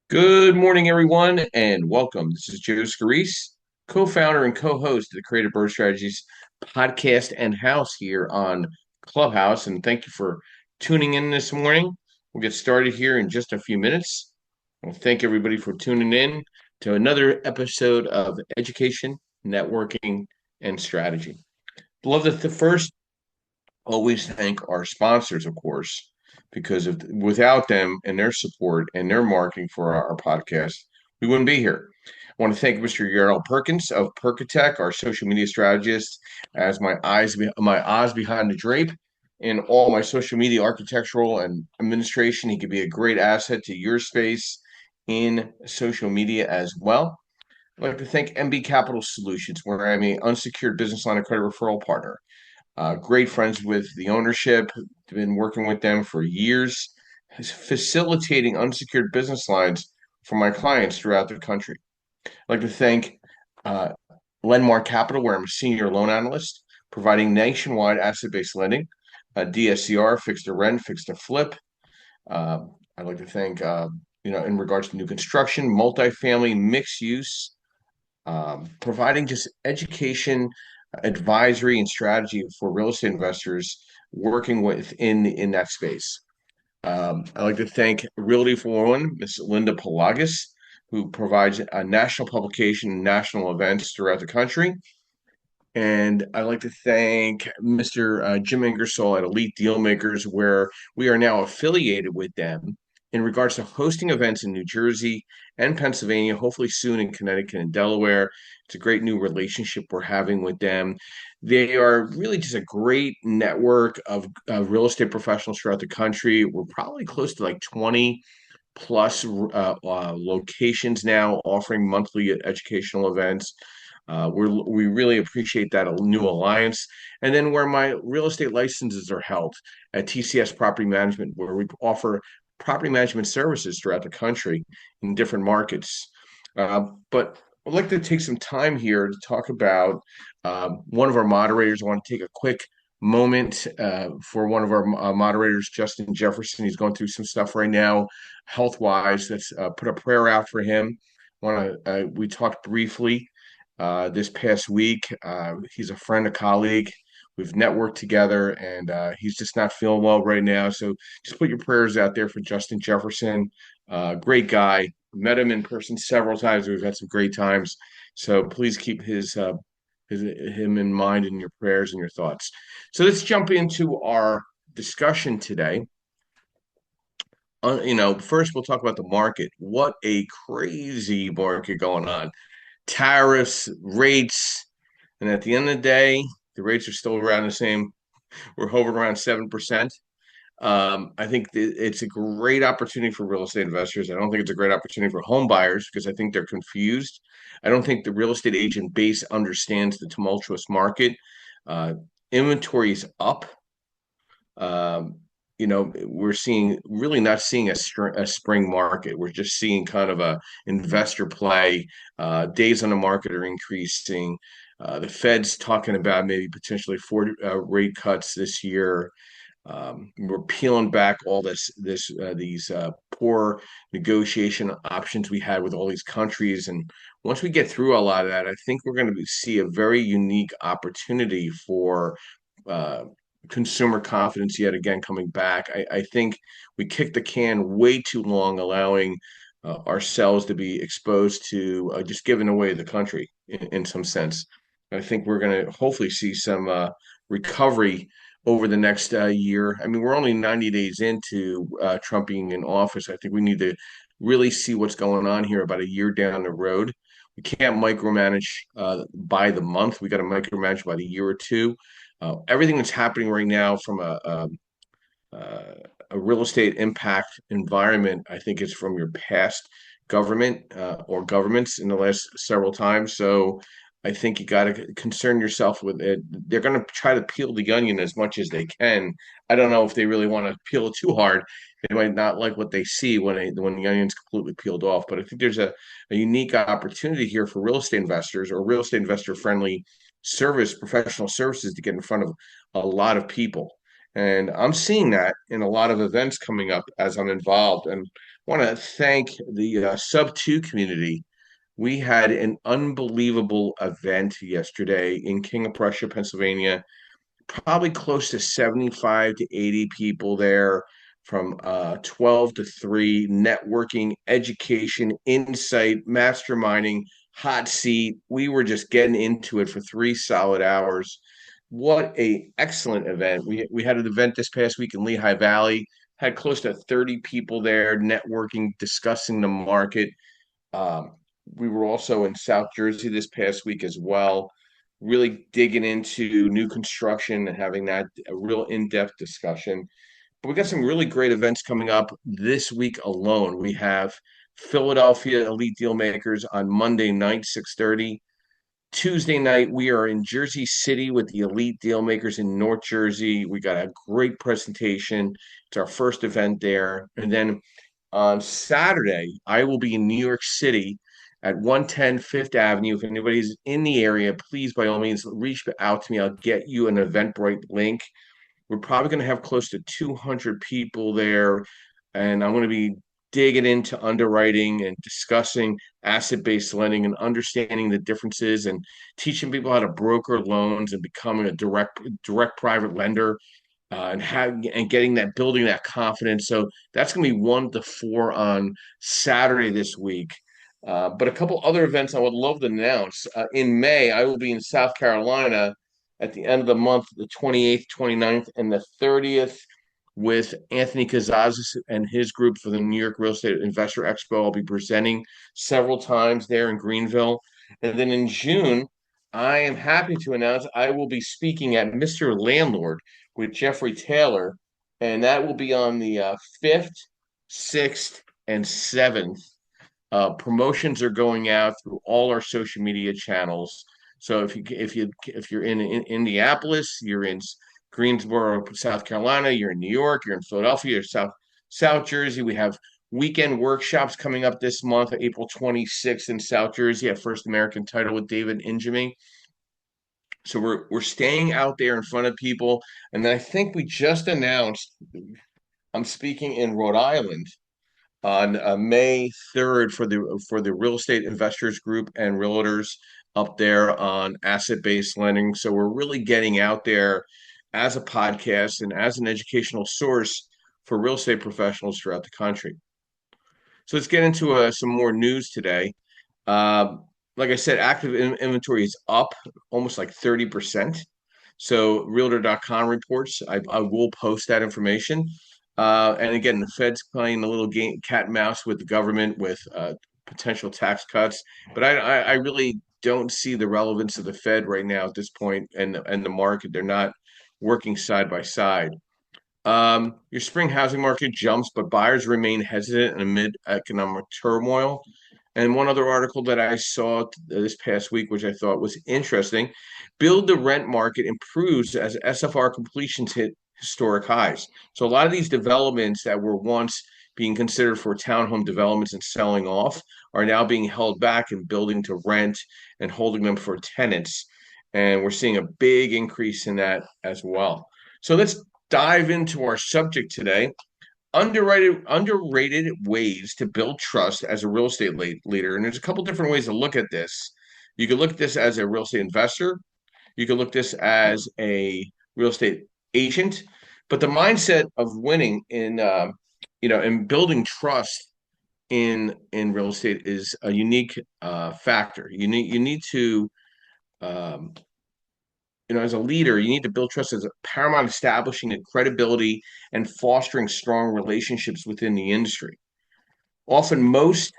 Good morning, everyone, and welcome. This is Joe Scarice, co-founder and co-host of the Creative Bird Strategies podcast and house here on Clubhouse. And thank you for tuning in this morning. We'll get started here in just a few minutes. I want to thank everybody for tuning in to another episode of Education, Networking, and Strategy. Love that the first always thank our sponsors, of course, because without them and their support and their marketing for our podcast, we wouldn't be here. I want to thank Mr. Yarrell Perkins of Perkatech, our social media strategist, as my eyes behind the drape in all my social media architectural and administration. He could be a great asset to your space in social media as well. I'd like to thank MB Capital Solutions, where I'm an unsecured business line of credit referral partner. Great friends with the ownership, been working with them for years, facilitating unsecured business lines for my clients throughout the country. I'd like to thank uh, Lenmar Capital, where I'm a senior loan analyst, providing nationwide asset-based lending, DSCR, fixed to rent, fixed to flip. I'd like to thank, in regards to new construction, multifamily, mixed use, providing just education, advisory, and strategy for real estate investors working within in that space. I'd like to thank Realty for One, Ms. Linda Pelagas, who provides a national publication and national events throughout the country. And I'd like to thank Mr. Jim Ingersoll at Elite Dealmakers, where we are now affiliated with them in regards to hosting events in New Jersey and Pennsylvania, hopefully soon in Connecticut and Delaware. It's a great new relationship we're having with them. They are really just a great network of real estate professionals throughout the country. We're probably close to like 20 plus locations now offering monthly educational events. We really appreciate that new alliance. And then where my real estate licenses are held at TCS Property Management, where we offer property management services throughout the country in different markets. But I'd like to take some time here to talk about one of our moderators. I want to take a quick moment for one of our moderators, Justin Jefferson. He's going through some stuff right now, health wise. Let's put a prayer out for him. We talked briefly this past week. He's a friend, a colleague. We've networked together, and he's just not feeling well right now. So just put your prayers out there for Justin Jefferson. Great guy. Met him in person several times. We've had some great times. So please keep him in mind in your prayers and your thoughts. So let's jump into our discussion today. First we'll talk about the market. What a crazy market going on. Tariffs, rates, and at the end of the day, the rates are still around the same. We're hovering around 7%. I think it's a great opportunity for real estate investors. I don't think it's a great opportunity for home buyers because I think they're confused. I don't think the real estate agent base understands the tumultuous market. Uh, Inventory is up. Um, we're seeing really not seeing a spring market. We're just seeing kind of a investor play. Days on the market are increasing. The Fed's talking about maybe potentially four rate cuts this year. We're peeling back all these poor negotiation options we had with all these countries, and once we get through a lot of that, I think we're going to see a very unique opportunity for uh, consumer confidence yet again coming back. I think we kicked the can way too long, allowing ourselves to be exposed to just giving away the country in some sense. I think we're going to hopefully see some recovery over the next year. I mean, we're only 90 days into Trump being in office. I think we need to really see what's going on here about a year down the road. We can't micromanage by the month. We got to micromanage by the year or two. Everything that's happening right now from a real estate impact environment, I think, is from your past government or governments in the last several times. So I think you got to concern yourself with it. They're going to try to peel the onion as much as they can. I don't know if they really want to peel it too hard. They might not like what they see when the onion's completely peeled off. But I think there's a unique opportunity here for real estate investors or real estate investor friendly professional services to get in front of a lot of people. And I'm seeing that in a lot of events coming up as I'm involved. And want to thank the Sub 2 community. We had an unbelievable event yesterday in King of Prussia, Pennsylvania, probably close to 75 to 80 people there from 12 to 3, networking, education, insight, masterminding, hot seat. We were just getting into it for 3 solid hours. What a excellent event. We had an event this past week in Lehigh Valley, had close to 30 people there networking, discussing the market. um, we were also in South Jersey this past week as well, really digging into new construction and having that a real in-depth discussion. But we got some really great events coming up this week alone. We have Philadelphia Elite Deal Makers on Monday night, 6:30. Tuesday night, we are in Jersey City with the Elite Deal Makers in North Jersey. We got a great presentation. It's our first event there. And then on Saturday, I will be in New York City at 110 Fifth Avenue. If anybody's in the area, please, by all means, reach out to me. I'll get you an Eventbrite link. We're probably going to have close to 200 people there, and I'm going to be digging into underwriting and discussing asset-based lending and understanding the differences and teaching people how to broker loans and becoming a direct private lender, and getting that building that confidence. So that's going to be 1 to 4 on Saturday this week. But a couple other events I would love to announce. In May, I will be in South Carolina at the end of the month, the 28th, 29th, and the 30th, with Anthony Kazazis and his group for the New York Real Estate Investor Expo. I'll be presenting several times there in Greenville. And then in June, I am happy to announce I will be speaking at Mr. Landlord with Jeffrey Taylor, and that will be on the 5th, 6th, and 7th. Promotions are going out through all our social media channels. So if you're in Indianapolis, you're in Greensboro, South Carolina, you're in New York, you're in Philadelphia, you're South Jersey. We have weekend workshops coming up this month, April 26th in South Jersey at First American Title with David Injemy. So we're staying out there in front of people. And then I think we just announced I'm speaking in Rhode Island on May 3rd for the Real Estate Investors Group and Realtors up there on asset-based lending. So we're really getting out there as a podcast and as an educational source for real estate professionals throughout the country. So let's get into some more news today. Uh, like I said, active inventory is up almost like 30%. So Realtor.com reports, I will post that information. And again, the Fed's playing a little game, cat and mouse with the government with potential tax cuts. But I really don't see the relevance of the Fed right now at this point, and the market. They're not working side by side. Your spring housing market jumps, but buyers remain hesitant amid economic turmoil. And one other article that I saw this past week, which I thought was interesting, build to rent market improves as SFR completions hit historic highs. So a lot of these developments that were once being considered for townhome developments and selling off are now being held back and building to rent and holding them for tenants. And we're seeing a big increase in that as well. So let's dive into our subject today. Underrated ways to build trust as a real estate leader. And there's a couple different ways to look at this. You could look at this as a real estate investor. You could look at this as a real estate agent. But the mindset of winning in building trust in real estate is a unique factor. You need to um, as a leader, you need to build trust as a paramount, establishing a credibility and fostering strong relationships within the industry. Often, most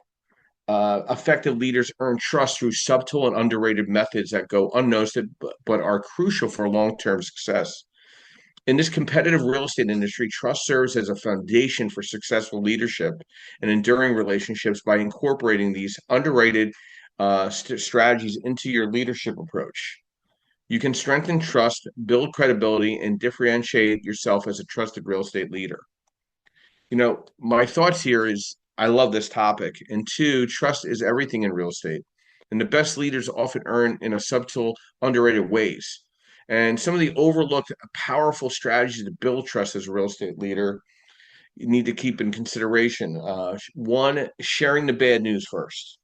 effective leaders earn trust through subtle and underrated methods that go unnoticed, but are crucial for long-term success. In this competitive real estate industry, trust serves as a foundation for successful leadership and enduring relationships by incorporating these underrated strategies into your leadership approach. You can strengthen trust, build credibility, and differentiate yourself as a trusted real estate leader. My thoughts here is I love this topic. And two, trust is everything in real estate. And the best leaders often earn in a subtle, underrated ways. And some of the overlooked powerful strategies to build trust as a real estate leader you need to keep in consideration. One, sharing the bad news first.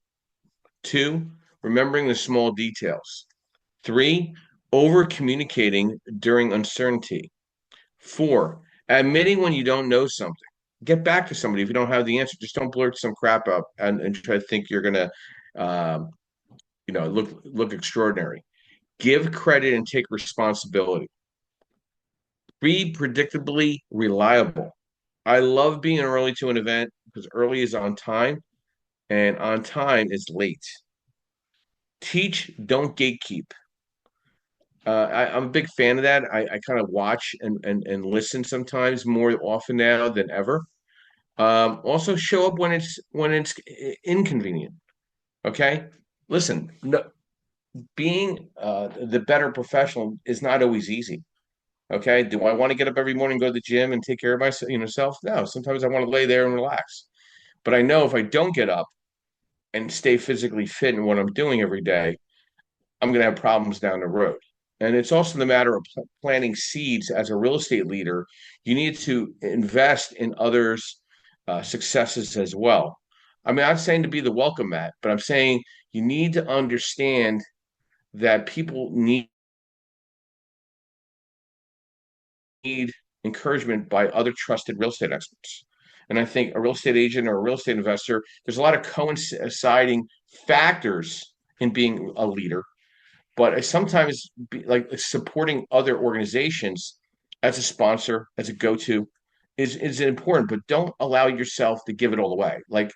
Two, remembering the small details. Three, over communicating during uncertainty. Four, admitting when you don't know something. Get back to somebody if you don't have the answer. Just don't blurt some crap out and try to think you're gonna, um, look extraordinary. Give credit and take responsibility. Be predictably reliable. I love being early to an event because early is on time and on time is late. Teach, don't gatekeep. I'm a big fan of that. I kind of watch and listen sometimes more often now than ever. Also show up when it's inconvenient. Okay, listen. No, being the better professional is not always easy. Okay, do I want to get up every morning, go to the gym, and take care of myself? Self? No. Sometimes I want to lay there and relax. But I know if I don't get up and stay physically fit in what I'm doing every day, I'm going to have problems down the road. And it's also the matter of planting seeds as a real estate leader. You need to invest in others' successes as well. I mean, I'm saying to be the welcome mat, but I'm saying you need to understand that people need encouragement by other trusted real estate experts. And I think a real estate agent or a real estate investor, there's a lot of coinciding factors in being a leader, but I sometimes like supporting other organizations as a sponsor, as a go-to is important, but don't allow yourself to give it all away. Like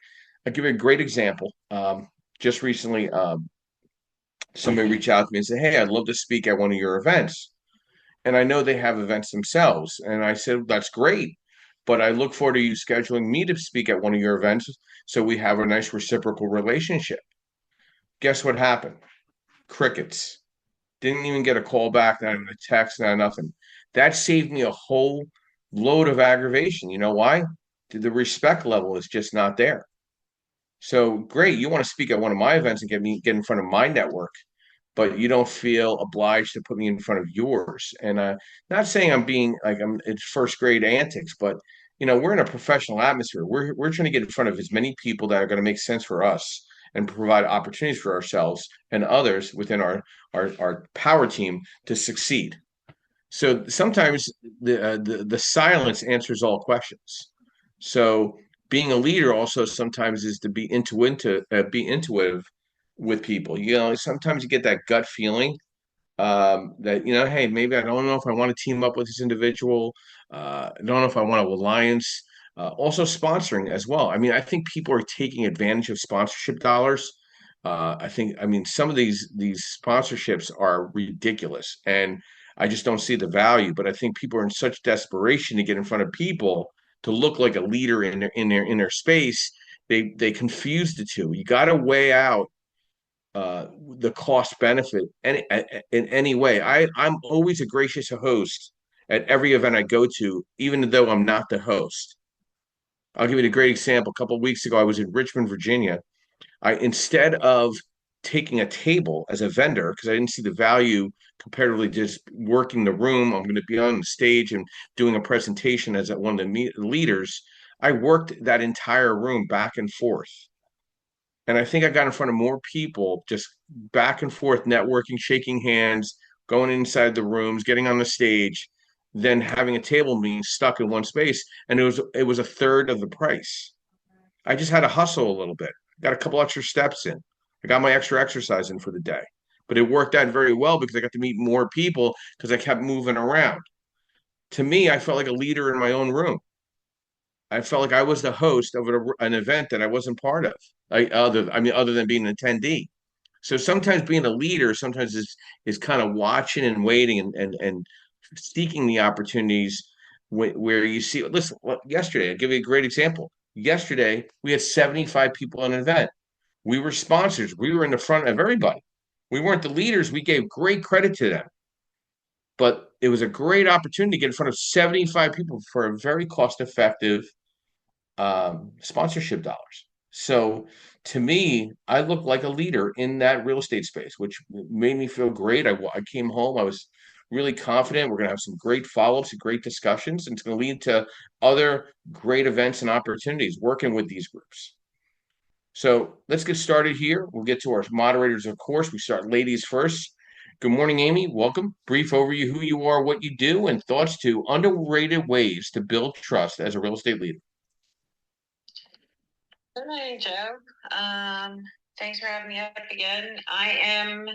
I'll give you a great example. Just recently, somebody reached out to me and said, "Hey, I'd love to speak at one of your events." And I know they have events themselves. And I said, "That's great. But I look forward to you scheduling me to speak at one of your events so we have a nice reciprocal relationship." Guess what happened? Crickets. Didn't even get a call back, not even a text, not nothing. That saved me a whole load of aggravation. You know why? The respect level is just not there. So great, you want to speak at one of my events and get in front of my network, but you don't feel obliged to put me in front of yours. And not saying I'm being like it's first grade antics, but we're in a professional atmosphere. We're trying to get in front of as many people that are going to make sense for us and provide opportunities for ourselves and others within our power team to succeed. So sometimes the silence answers all questions. So being a leader also sometimes is to be intuitive with people. Sometimes you get that gut feeling that hey, maybe I don't know if I want to team up with this individual. I don't know if I want to alliance. Also sponsoring as well. I mean, I think people are taking advantage of sponsorship dollars. I mean, some of these sponsorships are ridiculous, and I just don't see the value. But I think people are in such desperation to get in front of people to look like a leader in their space. They confuse the two. You got to weigh out the cost benefit in any way. I'm always a gracious host at every event I go to, even though I'm not the host. I'll give you a great example. A couple of weeks ago, I was in Richmond, Virginia. I instead of taking a table as a vendor because I didn't see the value comparatively just working the room. I'm going to be on the stage and doing a presentation as one of the leaders. I worked that entire room back and forth. And I think I got in front of more people, just back and forth, networking, shaking hands, going inside the rooms, getting on the stage, than having a table being stuck in one space. And it was a third of the price. I just had to hustle a little bit. Got a couple extra steps in. I got my extra exercise in for the day. But it worked out very well because I got to meet more people because I kept moving around. To me, I felt like a leader in my own room. I felt like I was the host of an event that I wasn't part of. Other than being an attendee. So sometimes being a leader sometimes is kind of watching and waiting and seeking the opportunities where you see. Listen, yesterday I'll give you a great example. Yesterday we had 75 people in an event. We were sponsors. We were in the front of everybody. We weren't the leaders. We gave great credit to them, but it was a great opportunity to get in front of 75 people for a very cost effective sponsorship dollars. So to me, I look like a leader in that real estate space, which made me feel great. I came home, I was really confident. We're going to have some great follow-ups and great discussions, and it's going to lead to other great events and opportunities working with these groups. So let's get started here. We'll get to our moderators, of course. We start ladies first. Good morning, Amy. Welcome. Brief overview who you are, what you do, and thoughts to underrated ways to build trust as a real estate leader. Good morning, Joe. Thanks for having me up again. I am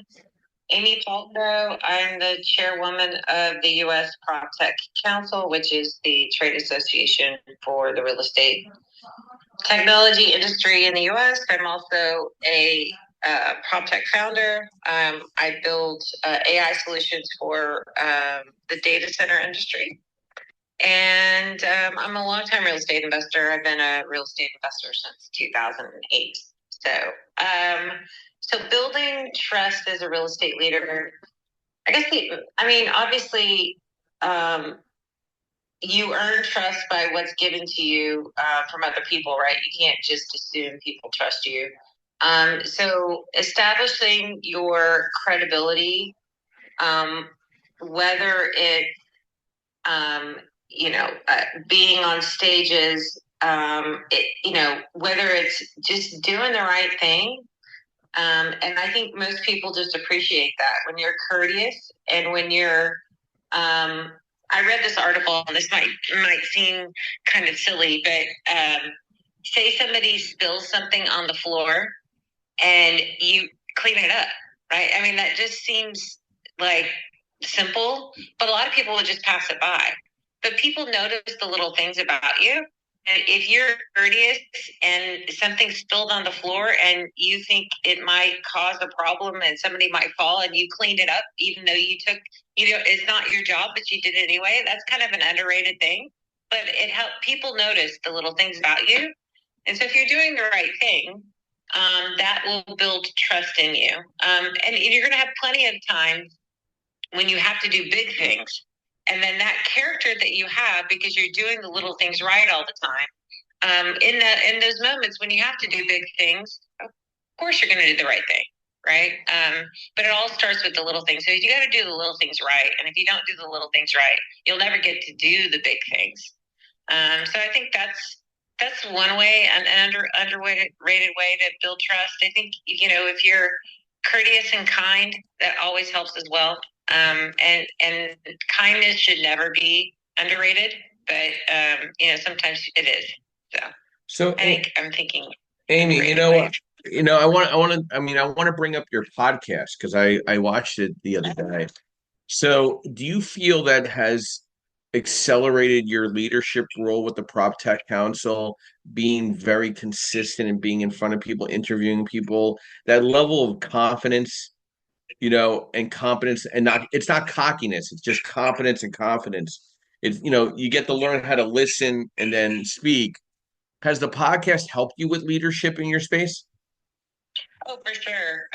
Amy Falco. I'm the chairwoman of the U.S. PropTech Council, which is the trade association for the real estate technology industry in the U.S. I'm also a PropTech founder. I build AI solutions for the data center industry. And I'm a longtime real estate investor. I've been a real estate investor since 2008. So building trust as a real estate leader, obviously, you earn trust by what's given to you from other people, right? You can't just assume people trust you. So establishing your credibility, whether it being on stages, whether it's just doing the right thing. And I think most people just appreciate that when you're courteous and when you're, I read this article, and this might seem kind of silly, but say somebody spills something on the floor and you clean it up, right? I mean, that just seems like simple, but a lot of people would just pass it by. But people notice the little things about you. And if you're courteous and something spilled on the floor and you think it might cause a problem and somebody might fall and you cleaned it up, even though it's not your job, but you did it anyway, that's kind of an underrated thing. But it helps people notice the little things about you. And so if you're doing the right thing, that will build trust in you. And you're going to have plenty of times when you have to do big things. And then that character that you have, because you're doing the little things right all the time, in those moments when you have to do big things, of course you're going to do the right thing, right? But it all starts with the little things. So you got to do the little things right. And if you don't do the little things right, you'll never get to do the big things. So I think that's one way, an underrated way to build trust. I think, if you're courteous and kind, that always helps as well. And kindness should never be underrated, but sometimes it is. So I'm thinking, Amy, I want to bring up your podcast because I watched it the other day. So, do you feel that has accelerated your leadership role with the PropTech Council, being very consistent and being in front of people, interviewing people, that level of confidence, and competence, and it's not cockiness, it's just confidence and confidence. It's, you get to learn how to listen and then speak. Has the podcast helped you with leadership in your space? Oh, for sure.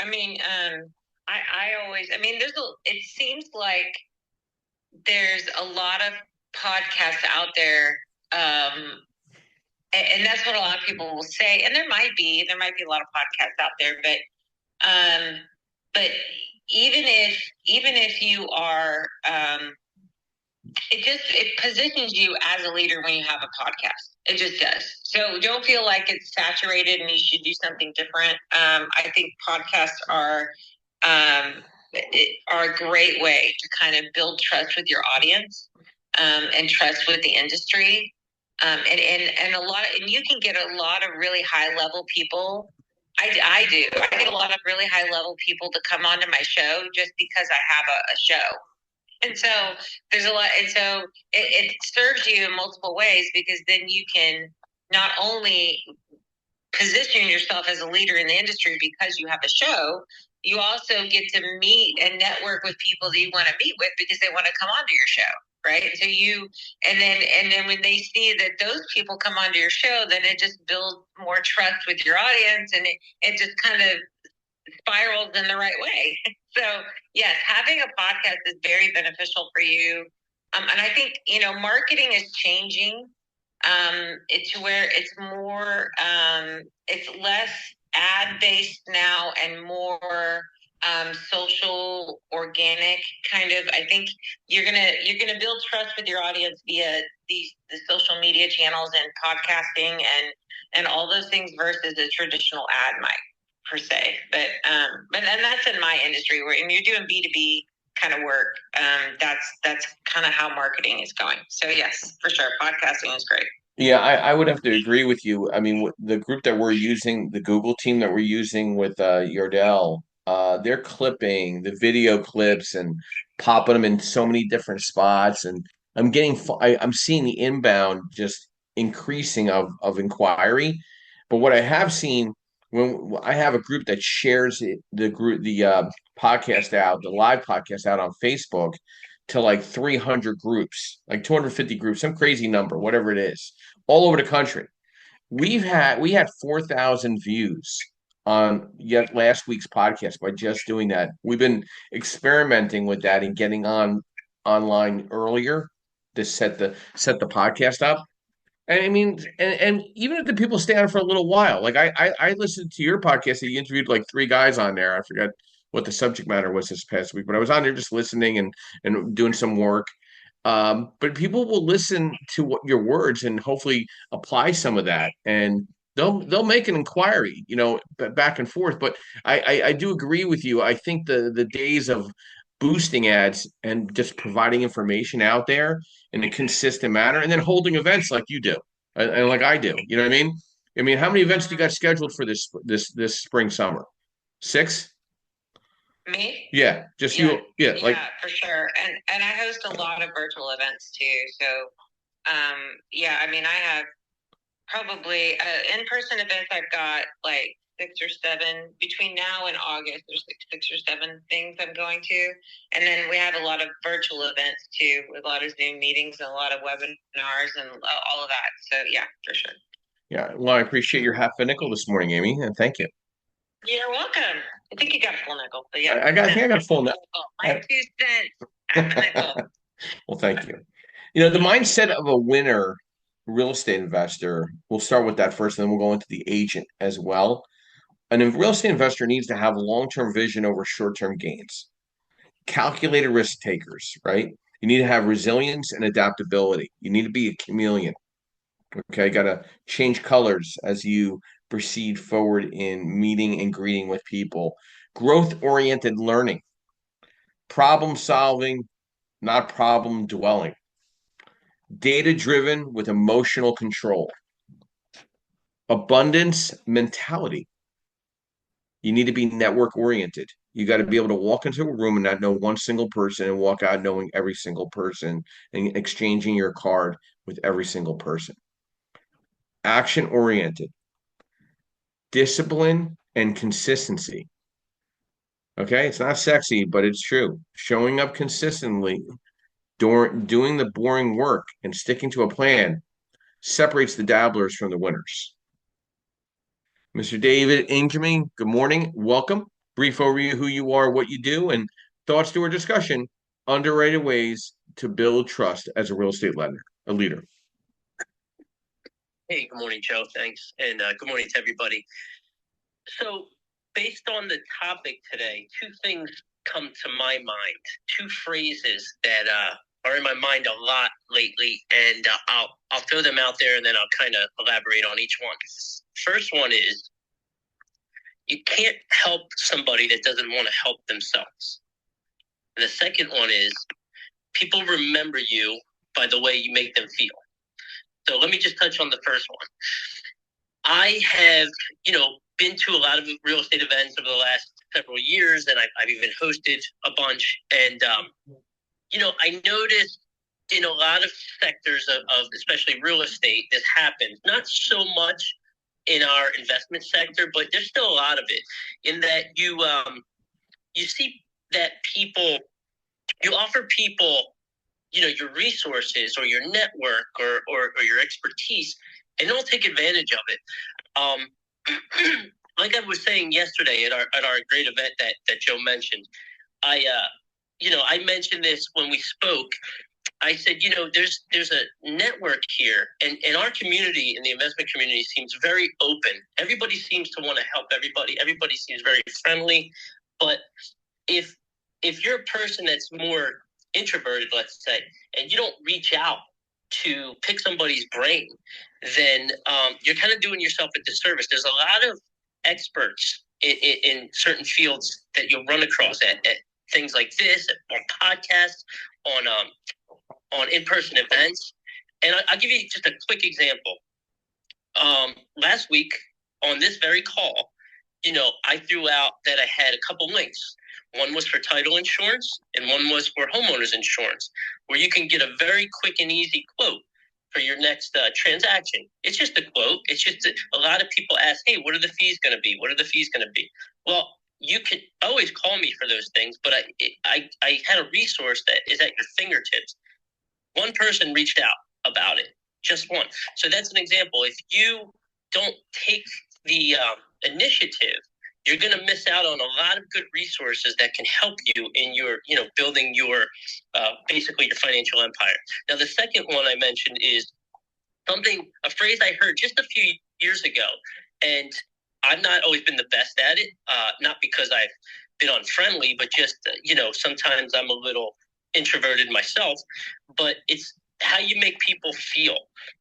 It seems like there's a lot of podcasts out there. And that's what a lot of people will say. And there might be a lot of podcasts out there, but even if you are, it positions you as a leader when you have a podcast. It just does. So don't feel like it's saturated and you should do something different. I think podcasts are a great way to kind of build trust with your audience, and trust with the industry. And you can get a lot of really high level people. I get a lot of really high level people to come onto my show just because I have a show. And so there's a lot, and so it serves you in multiple ways, because then you can not only position yourself as a leader in the industry because you have a show, you also get to meet and network with people that you want to meet with because they want to come onto your show, right? So and then when they see that those people come onto your show, then it just builds more trust with your audience, and it just kind of spirals in the right way. So yes, having a podcast is very beneficial for you. And I think, marketing is changing. It's where it's more, it's less ad based now and more social, organic kind of. I think you're gonna build trust with your audience via the social media channels and podcasting and all those things versus a traditional ad mic per se. But and that's in my industry where and you're doing B2B kind of work. That's kind of how marketing is going. So yes, for sure, podcasting is great. Yeah, I would have to agree with you. I mean, the group that we're using, the Google team that we're using with Yardell, they're clipping the video clips and popping them in so many different spots, and I'm seeing the inbound just increasing of inquiry. But what I have seen when I have a group that shares the podcast out, the live podcast out on Facebook to like 300 groups, like 250 groups, some crazy number, whatever it is all over the country. We had 4,000 views on yet last week's podcast by just doing that. We've been experimenting with that and getting on online earlier to set the podcast up. And I mean, and even if the people stay on for a little while, like I listened to your podcast that you interviewed like three guys on there. I forgot what the subject matter was this past week, but I was on there just listening and doing some work. But people will listen to what your words and hopefully apply some of that, and they'll make an inquiry, back and forth. But I do agree with you. I think the days of boosting ads and just providing information out there in a consistent manner, and then holding events like you do and like I do. You know what I mean? I mean, how many events do you got scheduled for this spring summer? Six? Me? Yeah, just Yeah, you. Yeah, like yeah, for sure. And I host a lot of virtual events too. So yeah, I mean I have probably in-person events. I've got like six or seven between now and August. There's like six or seven things I'm going to, and then we have a lot of virtual events too, with a lot of Zoom meetings and a lot of webinars and all of that. So yeah, for sure. yeah. Well, I appreciate your half a nickel this morning, Amy, and thank you. You're welcome. I think you got full nickel, but yeah. I think I got a full nickel. My 2 cents. Half a nickel. Well, thank you. The mindset of a winner real estate investor, we'll start with that first, and then we'll go into the agent as well. And a real estate investor needs to have long-term vision over short-term gains. Calculated risk takers, right? You need to have resilience and adaptability. You need to be a chameleon. Okay, got to change colors as you proceed forward in meeting and greeting with people. Growth-oriented learning, problem solving, not problem dwelling. Data driven with emotional control. Abundance mentality. You need to be network oriented. You got to be able to walk into a room and not know one single person and walk out knowing every single person and exchanging your card with every single person. Action oriented. Discipline and consistency. Okay, it's not sexy, but it's true. Showing up consistently, doing the boring work and sticking to a plan separates the dabblers from the winners. Mr. David Ingerman, good morning. Welcome. Brief overview of who you are, what you do, and thoughts to our discussion. Underrated ways to build trust as a real estate lender, a leader. Hey, good morning, Joe. Thanks. And good morning to everybody. So, based on the topic today, two things come to my mind, two phrases that are in my mind a lot lately, and I'll throw them out there and then I'll kind of elaborate on each one. First one is, you can't help somebody that doesn't want to help themselves. And the second one is, people remember you by the way you make them feel. So let me just touch on the first one. I have, been to a lot of real estate events over the last several years, and I've even hosted a bunch. And, I noticed in a lot of sectors of especially real estate, this happens. Not so much in our investment sector, but there's still a lot of it in that you see that you offer people, your resources or your network or your expertise, and they'll take advantage of it. Like I was saying yesterday at our great event that Joe mentioned, I mentioned this when we spoke. I said, there's a network here, and our community in the investment community seems very open. Everybody seems to want to help everybody. Everybody seems very friendly. But if you're a person that's more introverted, let's say, and you don't reach out to pick somebody's brain, then you're kind of doing yourself a disservice. There's a lot of experts in certain fields that you'll run across at things like this, on podcasts, on in-person events. And I'll give you just a quick example. Last week on this very call, I threw out that I had a couple links. One was for title insurance and one was for homeowners insurance, where you can get a very quick and easy quote for your next transaction. It's just a quote. It's just a lot of people ask, hey, what are the fees going to be? What are the fees going to be? Well, you could always call me for those things, but I had a resource that is at your fingertips. One person reached out about it, just one. So that's an example. If you don't take the initiative, you're going to miss out on a lot of good resources that can help you in your, building your, basically your financial empire. Now, the second one I mentioned is a phrase I heard just a few years ago, and I've not always been the best at it, not because I've been unfriendly, but just, sometimes I'm a little introverted myself, but it's how you make people feel.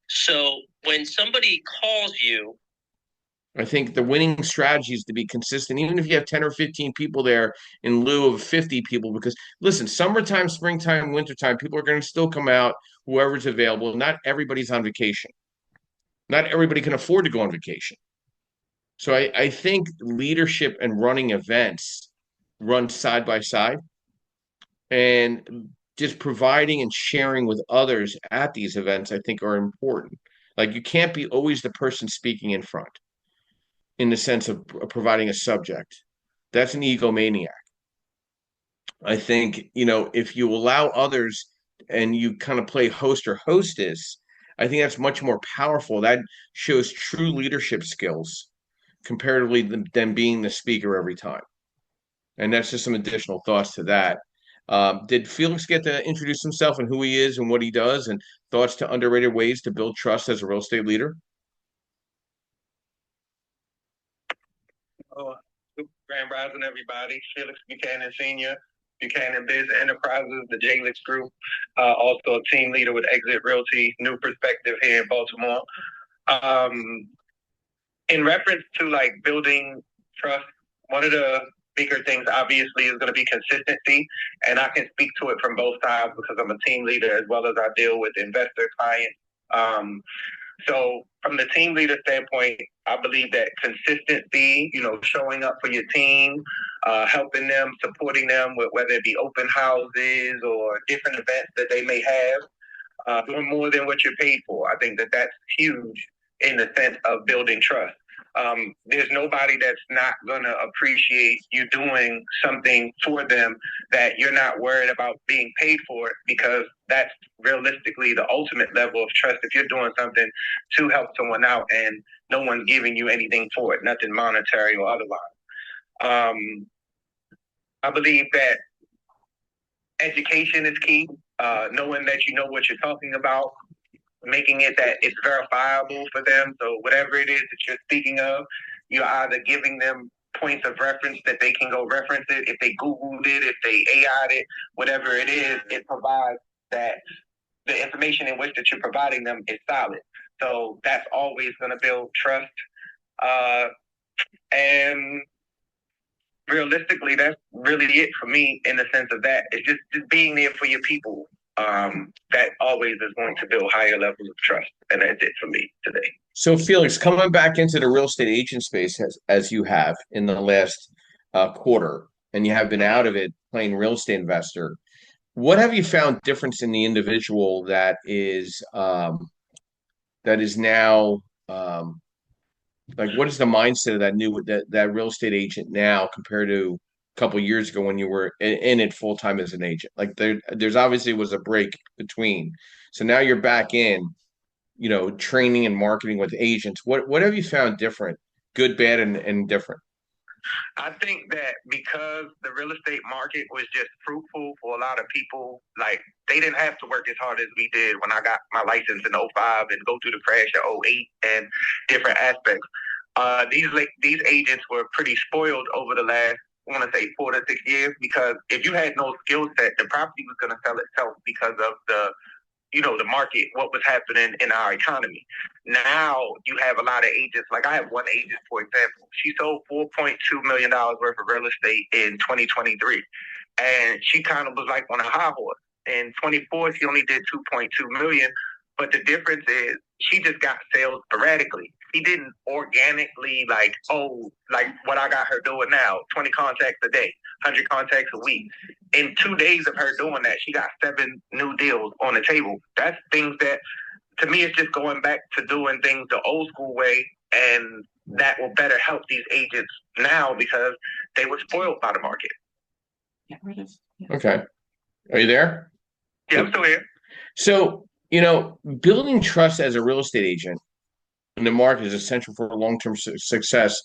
So when somebody calls you, I think the winning strategy is to be consistent, even if you have 10 or 15 people there in lieu of 50 people. Because listen, summertime, springtime, wintertime, people are going to still come out, whoever's available. Not everybody's on vacation. Not everybody can afford to go on vacation. So I think leadership and running events run side by side, and just providing and sharing with others at these events, I think, are important. Like, you can't be always the person speaking in front in the sense of providing a subject. That's an egomaniac. I think, if you allow others and you kind of play host or hostess, I think that's much more powerful. That shows true leadership skills comparatively than being the speaker every time. And that's just some additional thoughts to that. Did Felix get to introduce himself and who he is and what he does, and thoughts to underrated ways to build trust as a real estate leader? Grand Rising, everybody. Felix Buchanan Sr., Buchanan Biz Enterprises, the JLix Group, also a team leader with Exit Realty, New Perspective here in Baltimore. In reference to like building trust, one of the bigger things obviously is going to be consistency, and I can speak to it from both sides because I'm a team leader as well as I deal with investor clients. So from the team leader standpoint, I believe that consistency, showing up for your team, helping them, supporting them with whether it be open houses or different events that they may have, doing more than what you're paid for. I think that that's huge in the sense of building trust. There's nobody that's not going to appreciate you doing something for them that you're not worried about being paid for it, because that's realistically the ultimate level of trust. If you're doing something to help someone out and no one's giving you anything for it, nothing monetary or otherwise. I believe that education is key, knowing that you know what you're talking about, making it that it's verifiable for them. So whatever it is that you're speaking of, you're either giving them points of reference that they can go reference it. If they Googled it, if they AI'd it, whatever it is, it provides that the information in which that you're providing them is solid. So that's always going to build trust. And realistically, that's really it for me in the sense of that. It's just being there for your people. That always is going to build higher levels of trust. And that's it for me today. So, Felix, coming back into the real estate agent space as you have in the last quarter, and you have been out of it playing real estate investor, what have you found difference in the individual that is now like, what is the mindset of that real estate agent now compared to a couple of years ago when you were in it full time as an agent? Like, there's obviously was a break between. So now you're back in, training and marketing with agents. What have you found different, good, bad, and different? I think that because the real estate market was just fruitful for a lot of people, like they didn't have to work as hard as we did when I got my license in '05 and go through the crash of '08 and different aspects. These agents were pretty spoiled over the last want to say 4 to 6 years, because if you had no skill set, the property was going to sell itself because of the market, what was happening in our economy. Now you have a lot of agents. Like I have one agent, for example. She sold $4.2 million worth of real estate in 2023. And she kind of was like on a high horse. In 24, she only did 2.2 million. But the difference is she just got sales sporadically. She didn't organically like what I got her doing now, 20 contacts a day, 100 contacts a week. In 2 days of her doing that, she got 7 new deals on the table. That's things that, to me, it's just going back to doing things the old school way, and that will better help these agents now because they were spoiled by the market. Okay. Are you there? Yeah, I'm still here. So, building trust as a real estate agent in the market is essential for long-term success.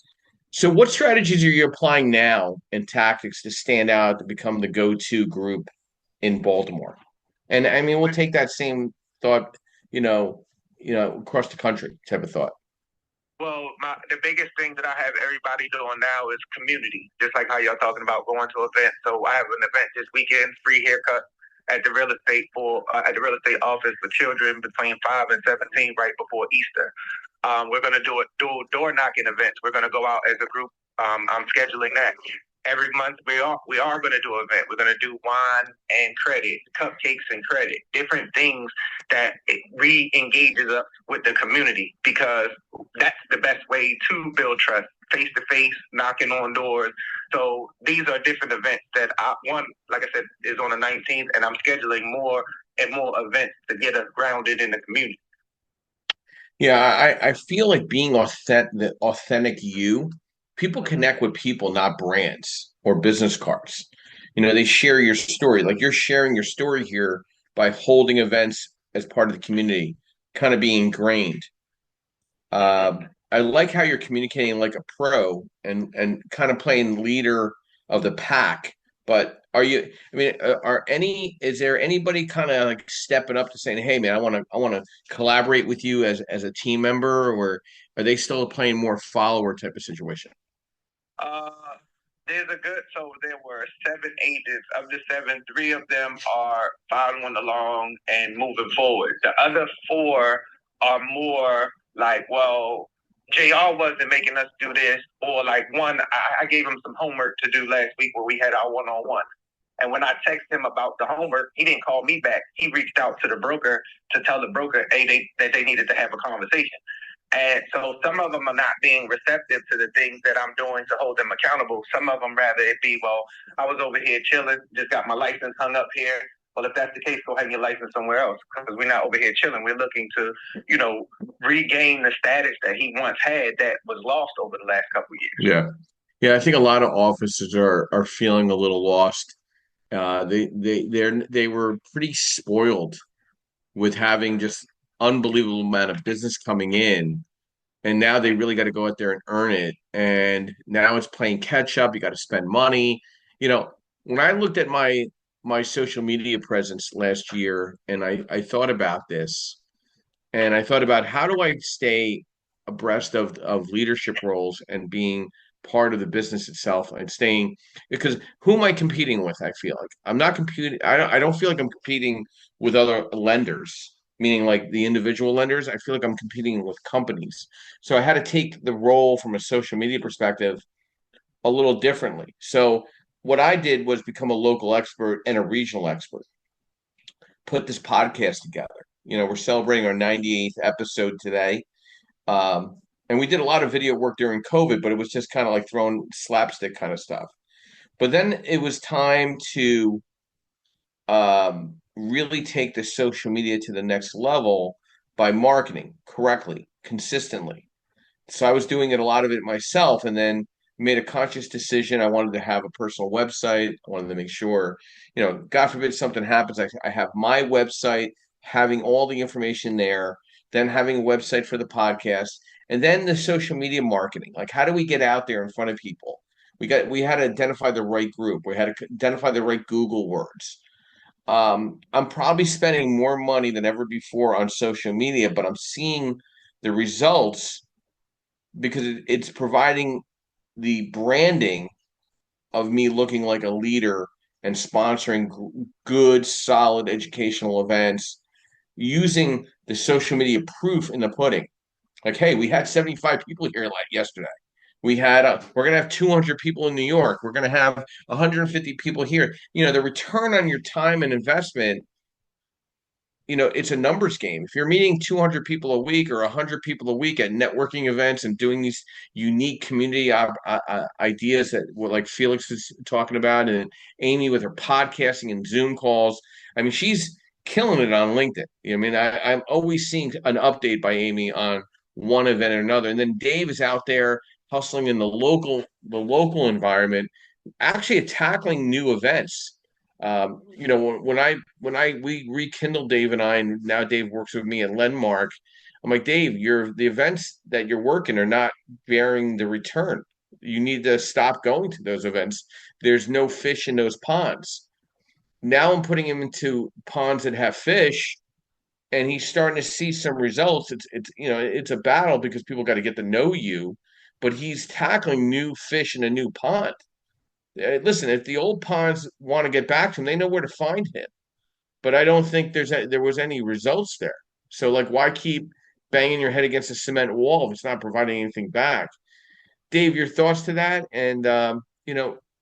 So what strategies are you applying now and tactics to stand out to become the go-to group in Baltimore? And I mean, we'll take that same thought, across the country type of thought. Well, the biggest thing that I have everybody doing now is community, just like how y'all talking about going to events. So I have an event this weekend, free haircut at the real estate office for children between 5 and 17 right before Easter. We're going to do door knocking events. We're going to go out as a group. I'm scheduling that. Every month we are going to do an event. We're going to do wine and credit, cupcakes and credit, different things that it re-engages us with the community, because that's the best way to build trust, face to face, knocking on doors. So these are different events that like I said, is on the 19th, and I'm scheduling more and more events to get us grounded in the community. Yeah, I feel like being authentic people connect with people, not brands or business cards. They share your story. Like you're sharing your story here by holding events as part of the community, kind of being ingrained. I like how you're communicating like a pro and kind of playing leader of the pack. But is there anybody kind of like stepping up to saying, "Hey, man, I want to collaborate with you as a team member," or are they still playing more follower type of situation? Uh, so there were 7 agents. Of the 7, 3 of them are following along and moving forward. The other 4 are more like, well, JR wasn't making us do this, or like one, I gave him some homework to do last week where we had our one-on-one. And when I texted him about the homework, he didn't call me back. He reached out to the broker to tell the broker, that they needed to have a conversation. And so some of them are not being receptive to the things that I'm doing to hold them accountable. Some of them rather it be, well, I was over here chilling, just got my license hung up here. Well, if that's the case, go hang your license somewhere else, because we're not over here chilling. We're looking to, regain the status that he once had that was lost over the last couple of years. Yeah. Yeah, I think a lot of officers are feeling a little lost. They were pretty spoiled with having just unbelievable amount of business coming in, and now they really got to go out there and earn it. And now it's playing catch up. You got to spend money. When I looked at my social media presence last year, and I thought about this, and I thought about how do I stay abreast of leadership roles and being part of the business itself and staying, because who am I competing with? I feel like I'm not competing. I don't feel like I'm competing with other lenders, meaning like the individual lenders. I feel like I'm competing with companies. So I had to take the role from a social media perspective a little differently. So what I did was become a local expert and a regional expert, put this podcast together. We're celebrating our 98th episode today. And we did a lot of video work during COVID, but it was just kind of like throwing slapstick kind of stuff. But then it was time to really take the social media to the next level by marketing correctly, consistently. So I was doing a lot of it myself, and then made a conscious decision. I wanted to have a personal website. I wanted to make sure, God forbid something happens, I have my website, having all the information there, then having a website for the podcast, and then the social media marketing. Like, how do we get out there in front of people? We had to identify the right group. We had to identify the right Google words. I'm probably spending more money than ever before on social media, but I'm seeing the results because it's providing the branding of me looking like a leader and sponsoring good, solid educational events using the social media proof in the pudding. Like, hey, we had 75 people here like yesterday. We're going to have 200 people in New York. We're going to have 150 people here. The return on your time and investment, it's a numbers game. If you're meeting 200 people a week or 100 people a week at networking events and doing these unique community ideas that like Felix is talking about, and Amy with her podcasting and Zoom calls, I mean, she's killing it on LinkedIn. I mean, I'm always seeing an update by Amy on one event or another. And then Dave is out there hustling in the local environment, actually tackling new events. When we rekindled Dave and I, and now Dave works with me at Lenmark. I'm like, Dave, the events that you're working are not bearing the return. You need to stop going to those events. There's no fish in those ponds. Now I'm putting him into ponds that have fish, and he's starting to see some results. It's a battle because people got to get to know you, but he's tackling new fish in a new pond. Listen, if the old ponds want to get back to him, they know where to find him. But I don't think there was any results there. So like, why keep banging your head against a cement wall if it's not providing anything back? Dave, your thoughts to that, and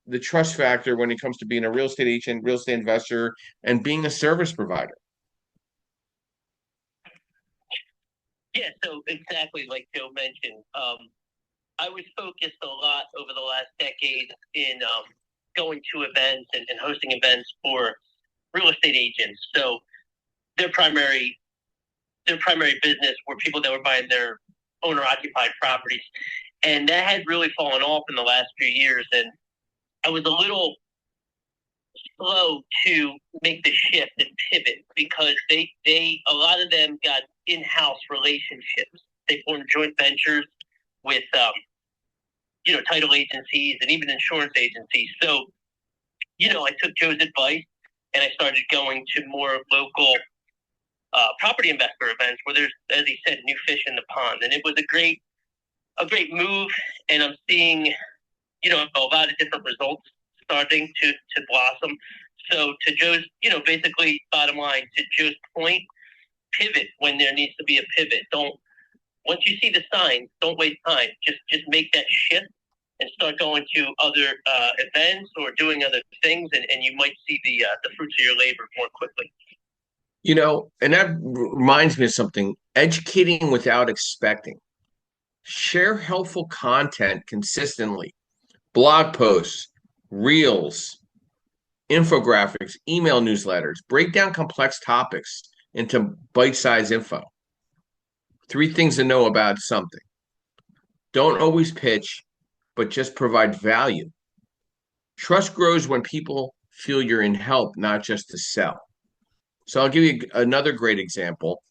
the trust factor when it comes to being a real estate agent, real estate investor, and being a service provider. Yeah, so exactly like Joe mentioned, I was focused a lot over the last decade in going to events and hosting events for real estate agents. So their primary business were people that were buying their owner occupied properties, and that had really fallen off in the last few years. And I was a little slow to make the shift and pivot because a lot of them got in-house relationships. They formed joint ventures with title agencies and even insurance agencies. So I took Joe's advice and I started going to more local property investor events where there's, as he said, new fish in the pond. And it was a great move. And I'm seeing, a lot of different results starting to blossom. So to Joe's, basically bottom line, to Joe's point, pivot when there needs to be a pivot. Once you see the signs, don't waste time. Just make that shift and start going to other events or doing other things, and you might see the fruits of your labor more quickly. And that reminds me of something: educating without expecting. Share helpful content consistently, blog posts, reels, infographics, email newsletters. Break down complex topics into bite-sized info. 3 things to know about something. Don't always pitch, but just provide value. Trust grows when people feel you're in help, not just to sell. So I'll give you another great example.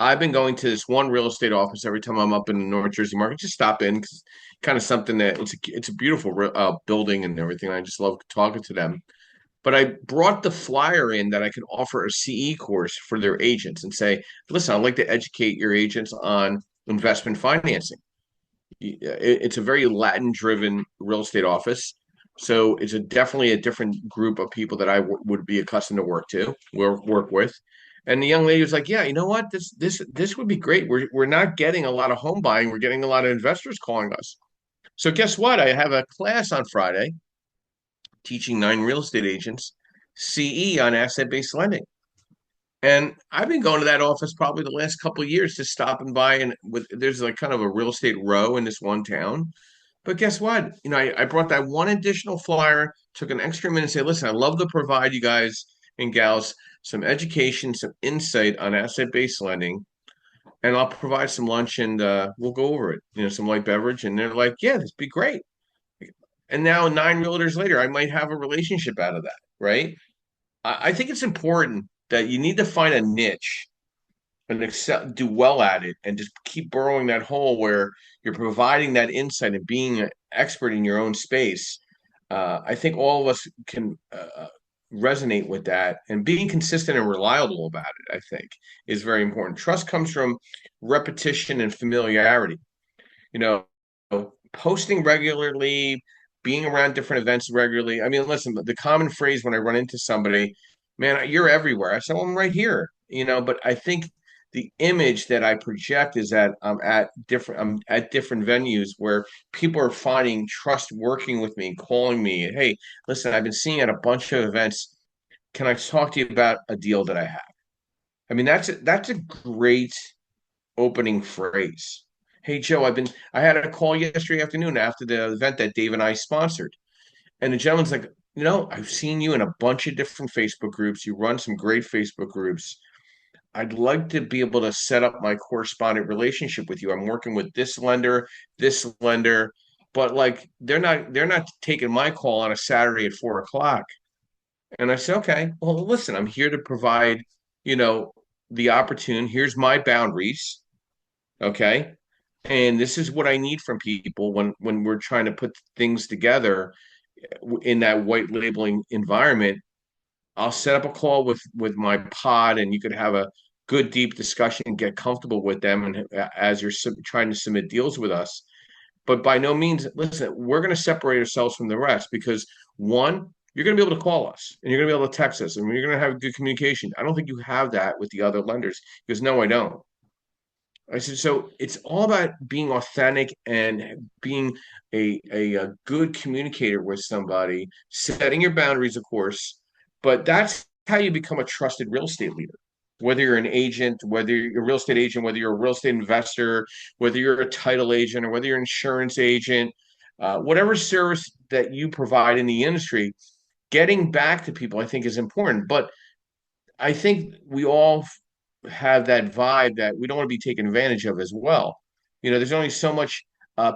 I've been going to this one real estate office every time I'm up in the North Jersey market. Just stop in because kind of something that it's a beautiful building and everything. I just love talking to them. But I brought the flyer in that I could offer a CE course for their agents and say, listen, I'd like to educate your agents on investment financing. It's a very Latin-driven real estate office. So it's definitely a different group of people that I would be accustomed to work with. And the young lady was like, "Yeah, you know what? This would be great. We're not getting a lot of home buying. We're getting a lot of investors calling us. So guess what? I have a class on Friday teaching 9 real estate agents CE on asset-based lending. And I've been going to that office probably the last couple of years, just stopping by, and there's like kind of a real estate row in this one town. But guess what? I brought that one additional flyer, took an extra minute to say, listen, I love to provide you guys and gals some education, some insight on asset-based lending, and I'll provide some lunch and we'll go over it, some light beverage. And they're like, yeah, this would be great. And now 9 realtors later, I might have a relationship out of that, right? I think it's important that you need to find a niche and do well at it and just keep burrowing that hole where you're providing that insight and being an expert in your own space. I think all of us can resonate with that, and being consistent and reliable about it, I think, is very important. Trust comes from repetition and familiarity. You know, posting regularly, being around different events regularly. I mean, listen, the common phrase when I run into somebody, man, you're everywhere. I say, well, I'm right here, but I think the image that I project is that I'm at different venues where people are finding trust working with me, calling me. Hey, listen, I've been seeing at a bunch of events. Can I talk to you about a deal that I have? I mean, that's a great opening phrase. Hey Joe, I had a call yesterday afternoon after the event that Dave and I sponsored. And the gentleman's like, I've seen you in a bunch of different Facebook groups. You run some great Facebook groups. I'd like to be able to set up my correspondent relationship with you. I'm working with this lender, but like they're not taking my call on a Saturday at 4 o'clock. And I said, okay, well, listen, I'm here to provide, you know, the opportune. Here's my boundaries. Okay. And this is what I need from people when we're trying to put things together in that white labeling environment. I'll set up a call with my pod, and you could have a good deep discussion and get comfortable with them, and as you're trying to submit deals with us. But by no means, listen, we're going to separate ourselves from the rest because one, you're going to be able to call us and you're going to be able to text us and you're going to have good communication. I don't think you have that with the other lenders because no, I don't. I said, so it's all about being authentic and being a good communicator with somebody, setting your boundaries, of course, but that's how you become a trusted real estate leader. Whether you're an agent, whether you're a real estate agent, whether you're a real estate investor, whether you're a title agent, or whether you're an insurance agent, whatever service that you provide in the industry, getting back to people, I think, is important. But I think we all have that vibe that we don't want to be taken advantage of as well. There's only so much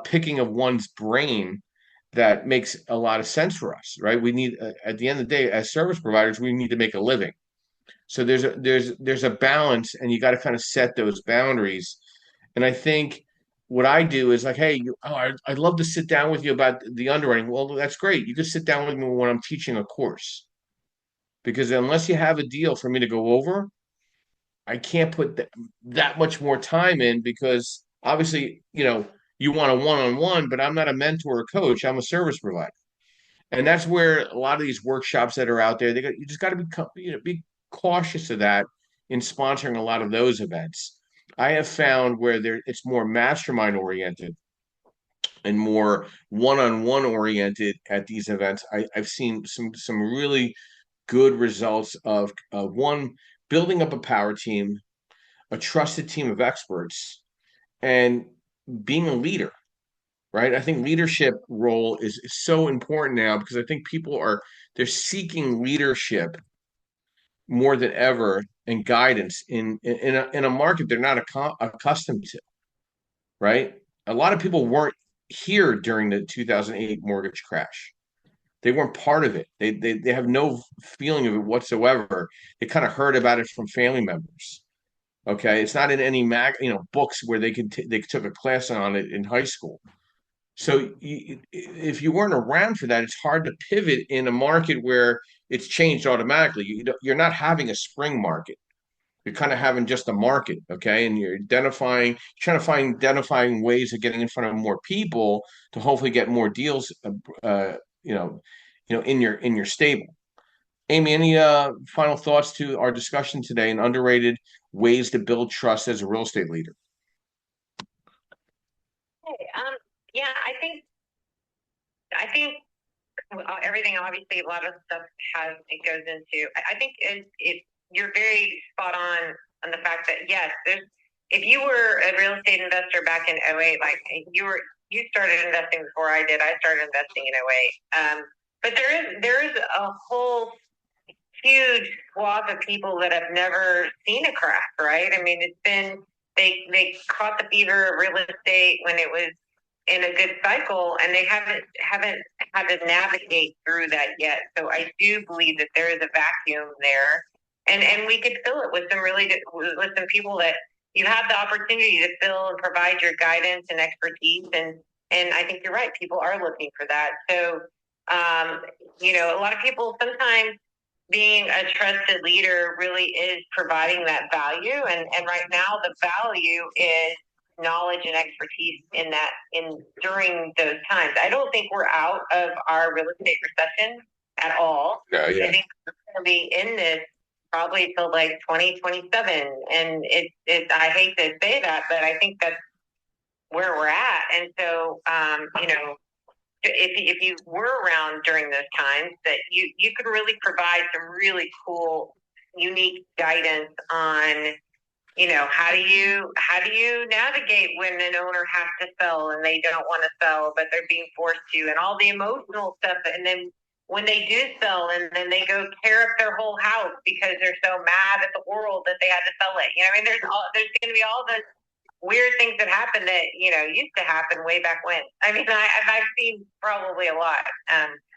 picking of one's brain that makes a lot of sense for us, right? We need, at the end of the day, as service providers, we need to make a living. So there's a balance, and you got to kind of set those boundaries. And I think what I do is like, hey, I'd love to sit down with you about the underwriting. Well, that's great. You could sit down with me when I'm teaching a course because unless you have a deal for me to go over, I can't put that much more time in because obviously, you want a one-on-one, but I'm not a mentor or coach. I'm a service provider. And that's where a lot of these workshops that are out there, you just got to be cautious of that in sponsoring a lot of those events. I have found where it's more mastermind oriented and more one-on-one oriented at these events. I've seen some really good results of one, building up a power team, a trusted team of experts, and being a leader, right? I think leadership role is so important now because I think people they're seeking leadership more than ever and guidance in a market they're not accustomed to, right? A lot of people weren't here during the 2008 mortgage crash. They weren't part of it. They have no feeling of it whatsoever. They kind of heard about it from family members. Okay, it's not in any books where they took a class on it in high school. So if you weren't around for that, it's hard to pivot in a market where it's changed automatically. You're not having a spring market. You're kind of having just a market, okay? And you're trying to find identifying ways of getting in front of more people to hopefully get more deals, in your stable. Amy, any final thoughts to our discussion today and underrated ways to build trust as a real estate leader? Hey, yeah, I think everything, obviously a lot of stuff it goes into. I think you're very spot on the fact that yes, if you were a real estate investor back in '08, like you started investing before I did. I started investing in '08. But there is a whole huge swath of people that have never seen a crash, right? I mean, it's been they caught the fever of real estate when it was in a good cycle, and they haven't had to navigate through that yet. So I do believe that there is a vacuum there, and we could fill it with with some people that you have the opportunity to fill and provide your guidance and expertise, and I think you're right. People are looking for that. So, a lot of people sometimes being a trusted leader really is providing that value. And right now the value is knowledge and expertise in during those times. I don't think we're out of our real estate recession at all. Yeah, yeah. I think we're going to be in this probably till like 2027. And I hate to say that, but I think that's where we're at. And so, if you were around during those times, that you could really provide some really cool, unique guidance on, how do you navigate when an owner has to sell and they don't want to sell, but they're being forced to, and all the emotional stuff. And then when they do sell, and then they go tear up their whole house because they're so mad at the world that they had to sell it. There's going to be all this weird things that happen that used to happen way back when. I've seen probably a lot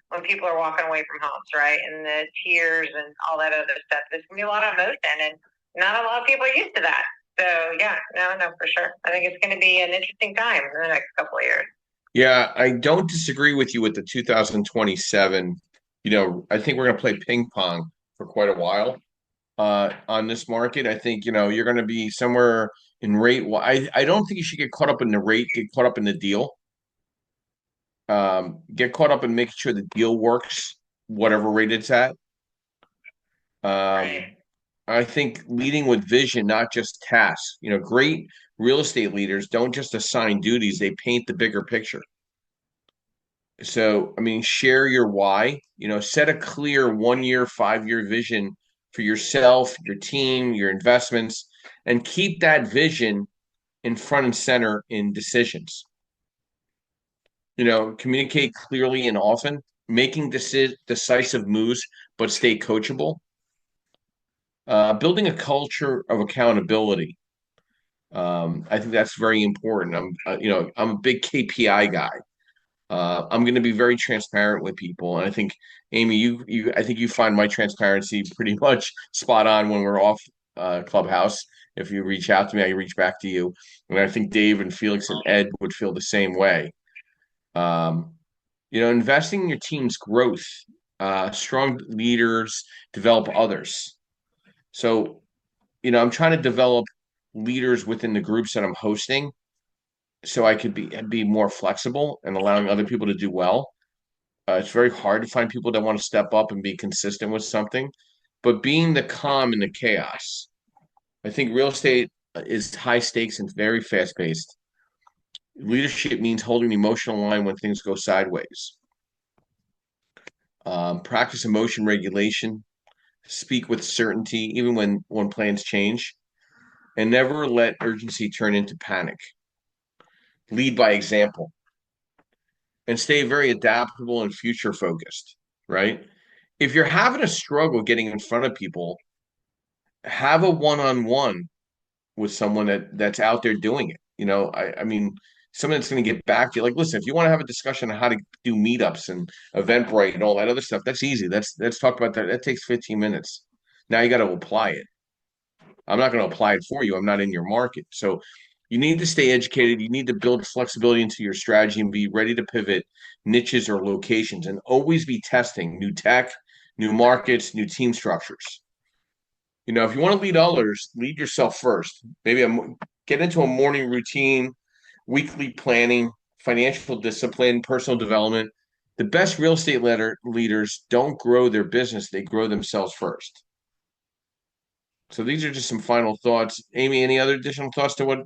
when people are walking away from homes, right, and the tears and all that other stuff. There's gonna be a lot of emotion, and not a lot of people are used to that. So yeah, no, for sure. I think it's going to be an interesting time in the next couple of years. Yeah, I don't disagree with you with the 2027. I think we're going to play ping pong for quite a while on this market. I think, you're going to be somewhere in rate. Well, I don't think you should get caught up in the rate, get caught up in the deal. Get caught up in making sure the deal works, whatever rate it's at. Right. I think leading with vision, not just tasks. Great real estate leaders don't just assign duties, they paint the bigger picture. So, share your why, set a clear 1 year, 5 year vision for yourself, your team, your investments, and keep that vision in front and center in decisions. Communicate clearly and often, making decisive moves, but stay coachable. Building a culture of accountability. I think that's very important. I'm a big KPI guy. I'm going to be very transparent with people, and I think Amy, I think you find my transparency pretty much spot on when we're off Clubhouse. If you reach out to me, I reach back to you, and I think Dave and Felix and Ed would feel the same way. Investing in your team's growth. Strong leaders develop others. So, I'm trying to develop leaders within the groups that I'm hosting so I could be more flexible and allowing other people to do well. It's very hard to find people that want to step up and be consistent with something, but being the calm in the chaos. I think real estate is high stakes and very fast paced. Leadership means holding the emotional line when things go sideways. Practice emotion regulation. Speak with certainty, even when plans change, and never let urgency turn into panic. Lead by example, and stay very adaptable and future focused, right? If you're having a struggle getting in front of people, have a one-on-one with someone that's out there doing it. Someone that's going to get back to you. Like, listen, if you want to have a discussion on how to do meetups and Eventbrite and all that other stuff, that's easy. Let's talk about that. That takes 15 minutes. Now you got to apply it. I'm not going to apply it for you. I'm not in your market. So you need to stay educated. You need to build flexibility into your strategy and be ready to pivot niches or locations and always be testing new tech, new markets, new team structures. If you want to lead others, lead yourself first. Maybe get into a morning routine, weekly planning, financial discipline, personal development. The best real estate leaders don't grow their business, they grow themselves first. So these are just some final thoughts. Amy, any other additional thoughts to what,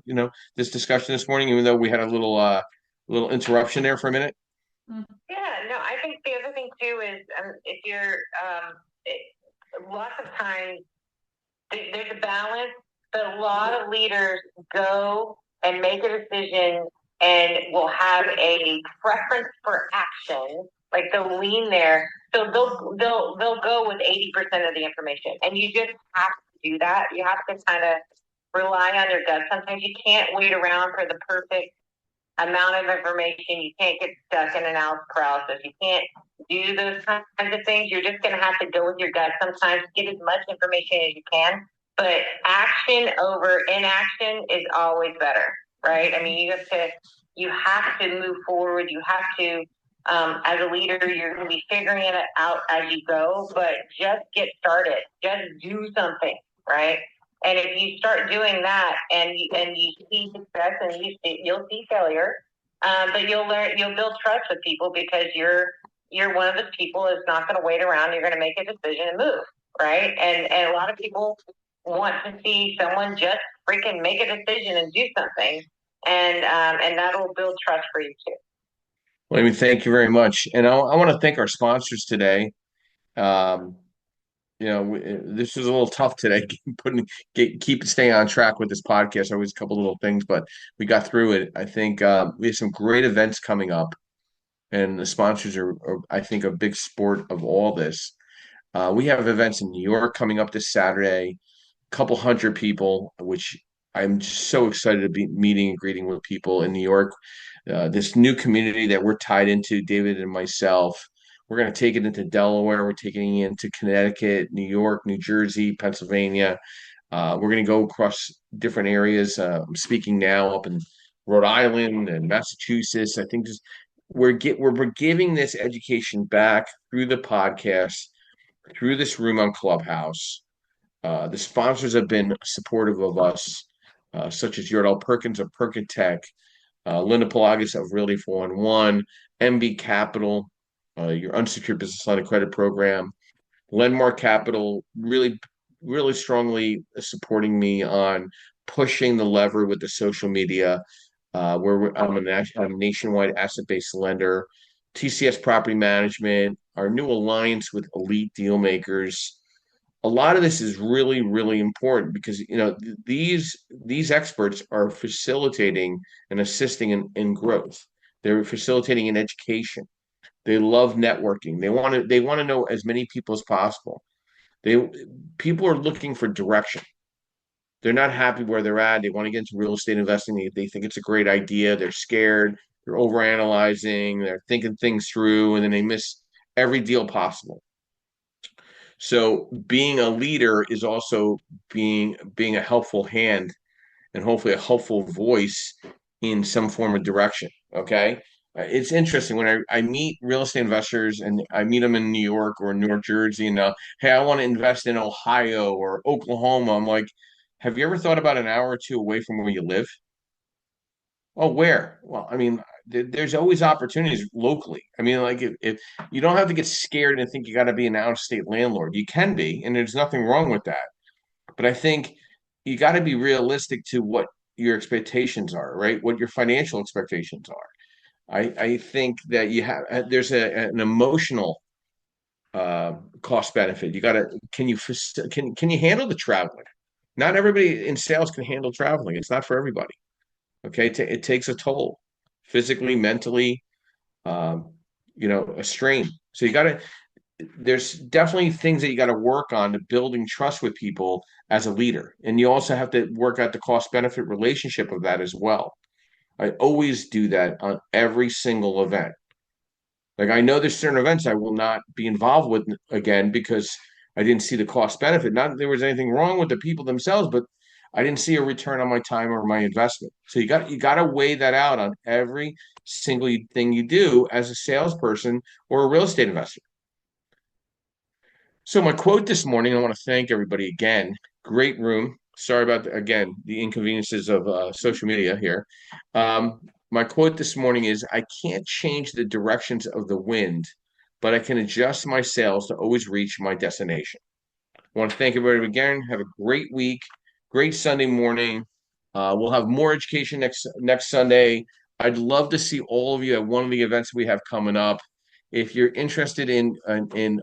this discussion this morning, even though we had a little interruption there for a minute? Yeah, no, I think the other thing too is if you're lots of times there's a balance, but a lot of leaders go and make a decision and will have a preference for action. Like they'll lean there, so they'll go with 80% of the information, and you just have to do that. You have to kind of rely on your gut. Sometimes you can't wait around for the perfect amount of information. You can't get stuck in analysis paralysis. You can't do those kinds of things. You're just going to have to go with your gut. Sometimes get as much information as you can, but action over inaction is always better, right? You have to move forward. You have to, as a leader, you're going to be figuring it out as you go, but just get started. Just do something, right? And if you start doing that and you see success and you'll see failure, but you'll build trust with people because you're one of the people that's not going to wait around. You're going to make a decision and move, right? And a lot of people want to see someone just freaking make a decision and do something, and that'll build trust for you too. Well, I mean, thank you very much, and I want to thank our sponsors today. Um, this was a little tough today, keep staying on track with this podcast. Always a couple little things, but we got through it. I think we have some great events coming up, and the sponsors are, I think, a big sport of all this. We have events in New York coming up this Saturday, a couple hundred people, which I'm just so excited to be meeting and greeting with people in New York. This new community that we're tied into, David and myself. We're going to take it into Delaware. We're taking it into Connecticut, New York, New Jersey, Pennsylvania. We're going to go across different areas. I'm speaking now up in Rhode Island and Massachusetts. I think just we're giving this education back through the podcast, through this room on Clubhouse. The sponsors have been supportive of us, such as Yordell Perkins of Perkintech, Linda Pelagas of Realty 411, MB Capital, your unsecured business line of credit program, Lenmar Capital, really, really strongly supporting me on pushing the lever with the social media, where I'm a nationwide asset-based lender, TCS Property Management, our new alliance with Elite Dealmakers. A lot of this is really, really important because these experts are facilitating and assisting in growth. They're facilitating in education. They love networking. They want to know as many people as possible. They People are looking for direction. They're not happy where they're at. They want to get into real estate investing. They think it's a great idea. They're scared. They're overanalyzing. They're thinking things through, and then they miss every deal possible. So being a leader is also being a helpful hand and hopefully a helpful voice in some form of direction. Okay. It's interesting when I meet real estate investors and I meet them in New York or New Jersey and hey, I want to invest in Ohio or Oklahoma. I'm like, have you ever thought about an hour or two away from where you live? Oh, where? Well, I mean, there's always opportunities locally. I mean, like if you don't have to get scared and think you got to be an out-of-state landlord. You can be, and there's nothing wrong with that. But I think you got to be realistic to what your expectations are, right? What your financial expectations are. I think that there's an emotional cost benefit. You got to can you handle the traveling? Not everybody in sales can handle traveling. It's not for everybody. Okay, it takes a toll, physically, mentally, a strain. So there's definitely things that you got to work on to building trust with people as a leader. And you also have to work out the cost benefit relationship of that as well. I always do that on every single event. Like I know there's certain events I will not be involved with again because I didn't see the cost benefit. Not that there was anything wrong with the people themselves, but I didn't see a return on my time or my investment. So you got to weigh that out on every single thing you do as a salesperson or a real estate investor. So my quote this morning, I want to thank everybody again. Great room. Sorry about again the inconveniences of social media here. My quote this morning is, "I can't change the directions of the wind, but I can adjust my sails to always reach my destination." I want to thank everybody again. Have a great week, great Sunday morning. We'll have more education next Sunday. I'd love to see all of you at one of the events we have coming up. If you're interested in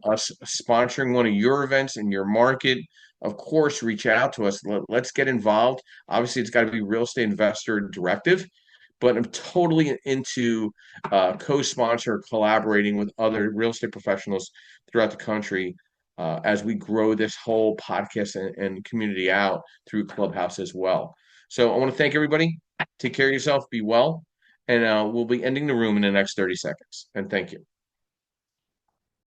us sponsoring one of your events in your market, of course, reach out to us. Let's get involved. Obviously, it's got to be real estate investor directive, but I'm totally into co-sponsor, collaborating with other real estate professionals throughout the country as we grow this whole podcast and community out through Clubhouse as well. So I want to thank everybody. Take care of yourself. Be well. And we'll be ending the room in the next 30 seconds. And thank you.